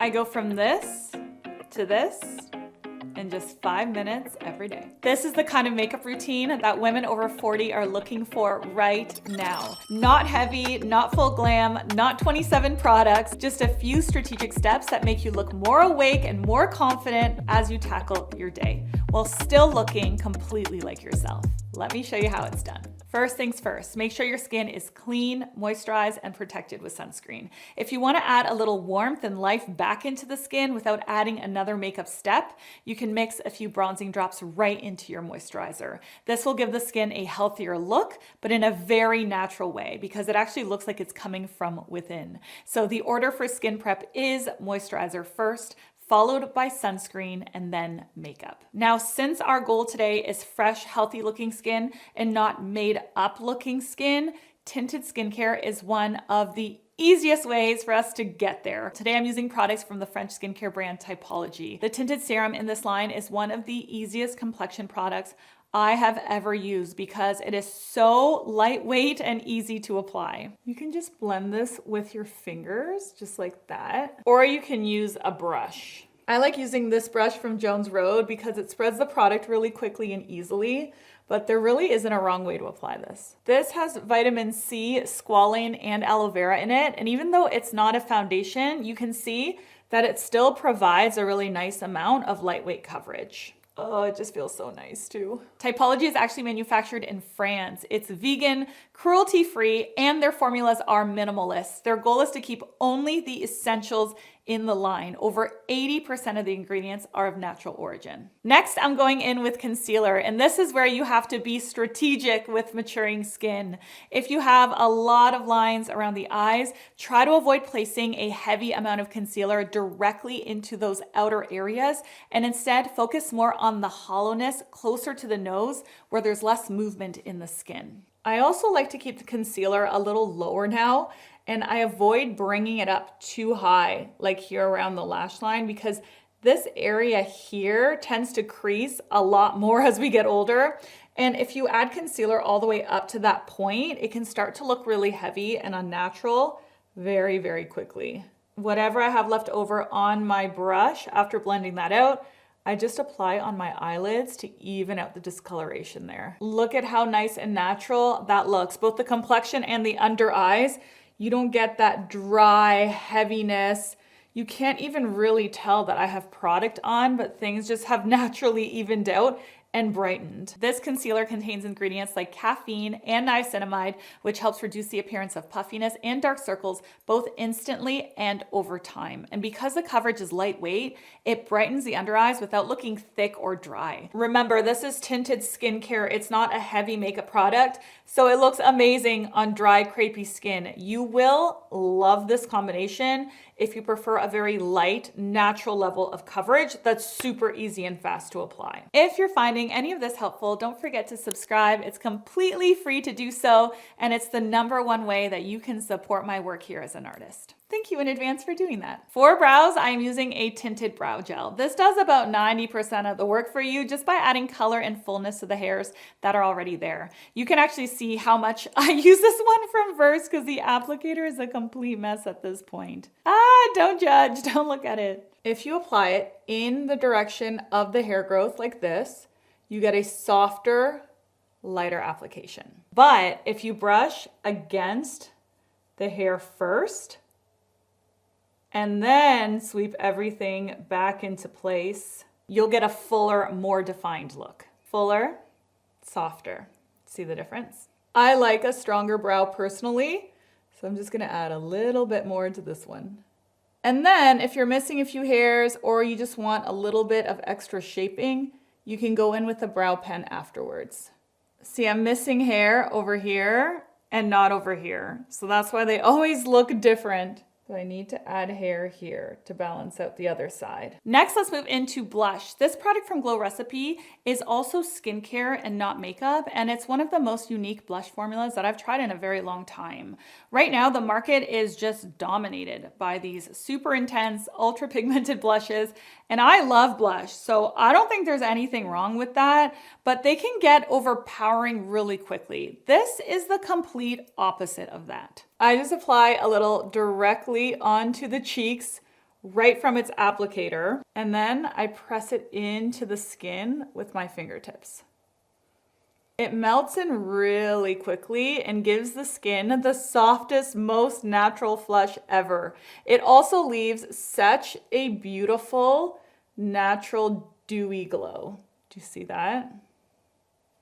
I go from this to this in just 5 minutes every day. This is the kind of makeup routine that women over 40 are looking for right now. Not heavy, not full glam, not 27 products, just a few strategic steps that make you look more awake and more confident as you tackle your day, while still looking completely like yourself. Let me show you how it's done. First things first, make sure your skin is clean, moisturized, and protected with sunscreen. If you want to add a little warmth and life back into the skin without adding another makeup step, you can mix a few bronzing drops right into your moisturizer. This will give the skin a healthier look, but in a very natural way because it actually looks like it's coming from within. So the order for skin prep is moisturizer first, followed by sunscreen, and then makeup. Now, since our goal today is fresh, healthy looking skin and not made up looking skin, Tinted Skincare is one of the easiest ways for us to get there. Today I'm using products from the French skincare brand Typology. The tinted serum in this line is one of the easiest complexion products I have ever used because it is so lightweight and easy to apply. You can just blend this with your fingers, just like that, or you can use a brush. I like using this brush from Jones Road because it spreads the product really quickly and easily, but there really isn't a wrong way to apply this. This has vitamin C, squalane, and aloe vera in it, and even though it's not a foundation, you can see that it still provides a really nice amount of lightweight coverage. Oh, it just feels so nice too. Typology is actually manufactured in France. It's vegan, cruelty-free, and their formulas are minimalist. Their goal is to keep only the essentials in the line. Over 80% of the ingredients are of natural origin. Next, I'm going in with concealer, and this is where you have to be strategic with maturing skin. If you have a lot of lines around the eyes, try to avoid placing a heavy amount of concealer directly into those outer areas, and instead focus more on the hollowness closer to the nose where there's less movement in the skin. I also like to keep the concealer a little lower now, and I avoid bringing it up too high, like here around the lash line, because this area here tends to crease a lot more as we get older. And if you add concealer all the way up to that point, it can start to look really heavy and unnatural very, very quickly. Whatever I have left over on my brush after blending that out, I just apply on my eyelids to even out the discoloration there. Look at how nice and natural that looks, both the complexion and the under eyes. You don't get that dry heaviness. You can't even really tell that I have product on, but things just have naturally evened out and brightened. This concealer contains ingredients like caffeine and niacinamide, which helps reduce the appearance of puffiness and dark circles, both instantly and over time. And because the coverage is lightweight, it brightens the under eyes without looking thick or dry. Remember, this is tinted skincare. It's not a heavy makeup product, so it looks amazing on dry, crepey skin. You will love this combination if you prefer a very light, natural level of coverage that's super easy and fast to apply. If you're finding any of this helpful, don't forget to subscribe. It's completely free to do so, and it's the #1 way that you can support my work here as an artist. Thank you in advance for doing that. For brows, I'm using a tinted brow gel. This does about 90% of the work for you just by adding color and fullness to the hairs that are already there. You can actually see how much I use this one from Verse because the applicator is a complete mess at this point. Don't judge, don't look at it. If you apply it in the direction of the hair growth like this, you get a softer, lighter application. But if you brush against the hair first, and then sweep everything back into place, you'll get a fuller, more defined look. Fuller, softer. See the difference? I like a stronger brow personally, so I'm just gonna add a little bit more to this one. And then if you're missing a few hairs or you just want a little bit of extra shaping, you can go in with a brow pen afterwards. See, I'm missing hair over here and not over here. So that's why they always look different. So I need to add hair here to balance out the other side. Next, let's move into blush. This product from Glow Recipe is also skincare and not makeup, and it's one of the most unique blush formulas that I've tried in a very long time. Right now, the market is just dominated by these super intense, ultra pigmented blushes, and I love blush, so I don't think there's anything wrong with that, but they can get overpowering really quickly. This is the complete opposite of that. I just apply a little directly onto the cheeks right from its applicator, and then I press it into the skin with my fingertips. It melts in really quickly and gives the skin the softest, most natural flush ever. It also leaves such a beautiful, natural, dewy glow. Do you see that?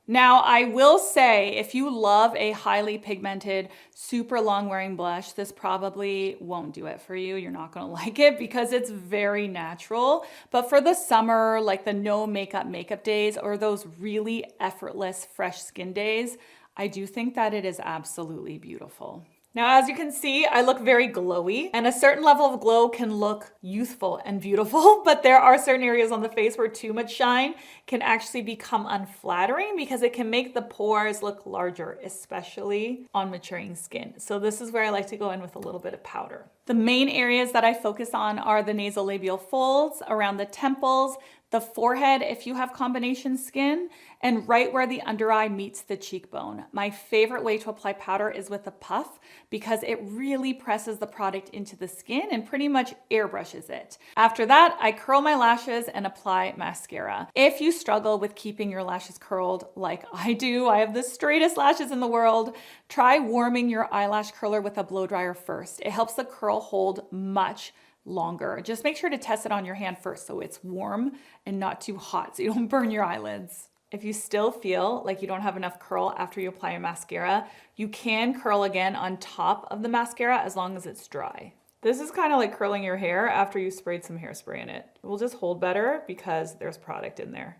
Now, I will say, if you love a highly pigmented, super long wearing blush, this probably won't do it for you. You're not gonna like it because it's very natural. But for the summer, like the no makeup days or those really effortless, fresh skin days, I do think that it is absolutely beautiful. Now, as you can see, I look very glowy, and a certain level of glow can look youthful and beautiful, but there are certain areas on the face where too much shine can actually become unflattering because it can make the pores look larger, especially on maturing skin. So this is where I like to go in with a little bit of powder. The main areas that I focus on are the nasolabial folds, around the temples, the forehead if you have combination skin, and right where the under eye meets the cheekbone. My favorite way to apply powder is with a puff because it really presses the product into the skin and pretty much airbrushes it. After that, I curl my lashes and apply mascara. If you struggle with keeping your lashes curled like I do, I have the straightest lashes in the world, try warming your eyelash curler with a blow dryer first. It helps the curl hold much longer. Just make sure to test it on your hand first so it's warm and not too hot so you don't burn your eyelids. If you still feel like you don't have enough curl after you apply your mascara, you can curl again on top of the mascara as long as it's dry. This is kind of like curling your hair after you sprayed some hairspray in it. It will just hold better because there's product in there.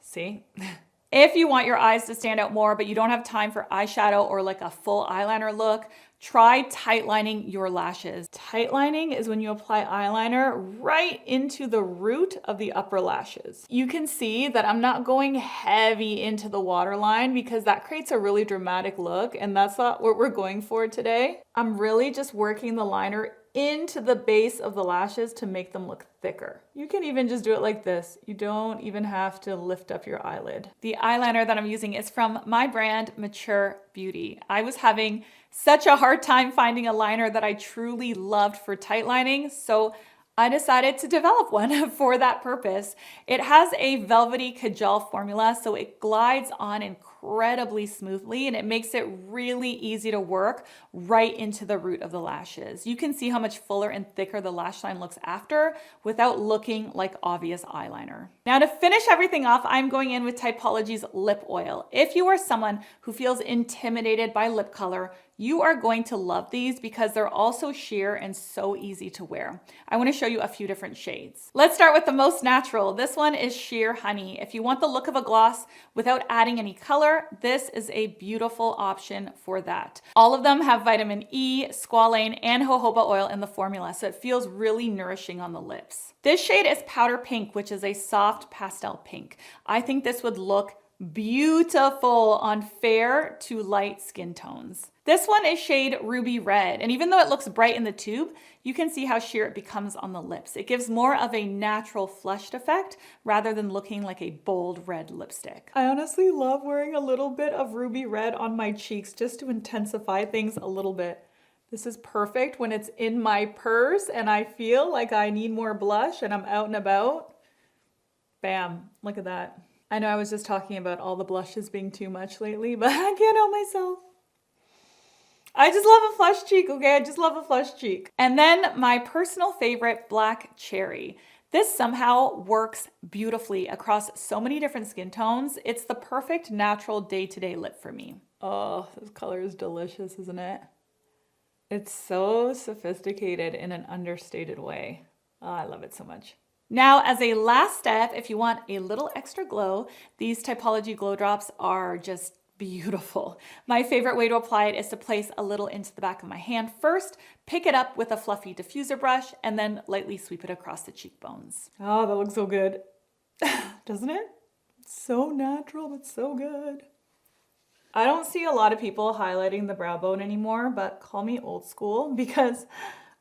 See? If you want your eyes to stand out more, but you don't have time for eyeshadow or like a full eyeliner look, try tightlining your lashes. Tightlining is when you apply eyeliner right into the root of the upper lashes. You can see that I'm not going heavy into the waterline because that creates a really dramatic look, and that's not what we're going for today. I'm really just working the liner into the base of the lashes to make them look thicker. You can even just do it like this. You don't even have to lift up your eyelid. The eyeliner that I'm using is from my brand, Mature Beauty. I was having such a hard time finding a liner that I truly loved for tight lining, so I decided to develop one for that purpose. It has a velvety cajal formula, so it glides on incredibly smoothly and it makes it really easy to work right into the root of the lashes. You can see how much fuller and thicker the lash line looks after without looking like obvious eyeliner. Now to finish everything off, I'm going in with Typology's lip oil. If you are someone who feels intimidated by lip color, you are going to love these because they're also sheer and so easy to wear. I want to show you a few different shades. Let's start with the most natural. This one is Sheer Honey. If you want the look of a gloss without adding any color, this is a beautiful option for that. All of them have vitamin E, squalane, and jojoba oil in the formula, so it feels really nourishing on the lips. This shade is Powder Pink, which is a soft pastel pink. I think this would look beautiful on fair to light skin tones. This one is shade Ruby Red, and even though it looks bright in the tube, you can see how sheer it becomes on the lips. It gives more of a natural flushed effect rather than looking like a bold red lipstick. I honestly love wearing a little bit of Ruby Red on my cheeks just to intensify things a little bit. This is perfect when it's in my purse and I feel like I need more blush and I'm out and about. Bam, look at that. I know I was just talking about all the blushes being too much lately, but I can't help myself. I just love a flush cheek, okay? I just love a flush cheek. And then my personal favorite, Black Cherry. This somehow works beautifully across so many different skin tones. It's the perfect natural day-to-day lip for me. Oh, this color is delicious, isn't it? It's so sophisticated in an understated way. Oh, I love it so much. Now, as a last step, if you want a little extra glow, these Typology Glow Drops are just beautiful. My favorite way to apply it is to place a little into the back of my hand first, pick it up with a fluffy diffuser brush, and then lightly sweep it across the cheekbones. Oh, that looks so good. Doesn't it? It's so natural, but so good. I don't see a lot of people highlighting the brow bone anymore, but call me old school because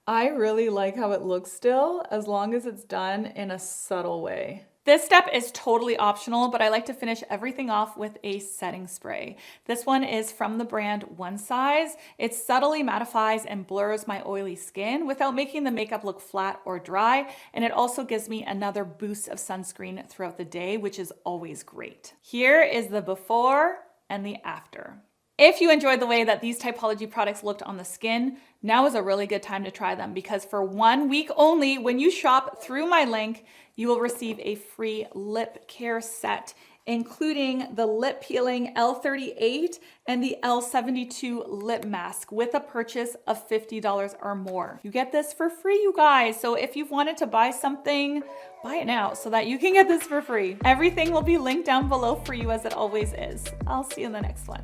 I really like how it looks still, as long as it's done in a subtle way. This step is totally optional, but I like to finish everything off with a setting spray. This one is from the brand One Size. It subtly mattifies and blurs my oily skin without making the makeup look flat or dry, and it also gives me another boost of sunscreen throughout the day, which is always great. Here is the before and the after. If you enjoyed the way that these Typology products looked on the skin, now is a really good time to try them, because for 1 week only, when you shop through my link, you will receive a free lip care set, including the lip peeling L38 and the L72 lip mask with a purchase of $50 or more. You get this for free, you guys. So if you've wanted to buy something, buy it now so that you can get this for free. Everything will be linked down below for you, as it always is. I'll see you in the next one.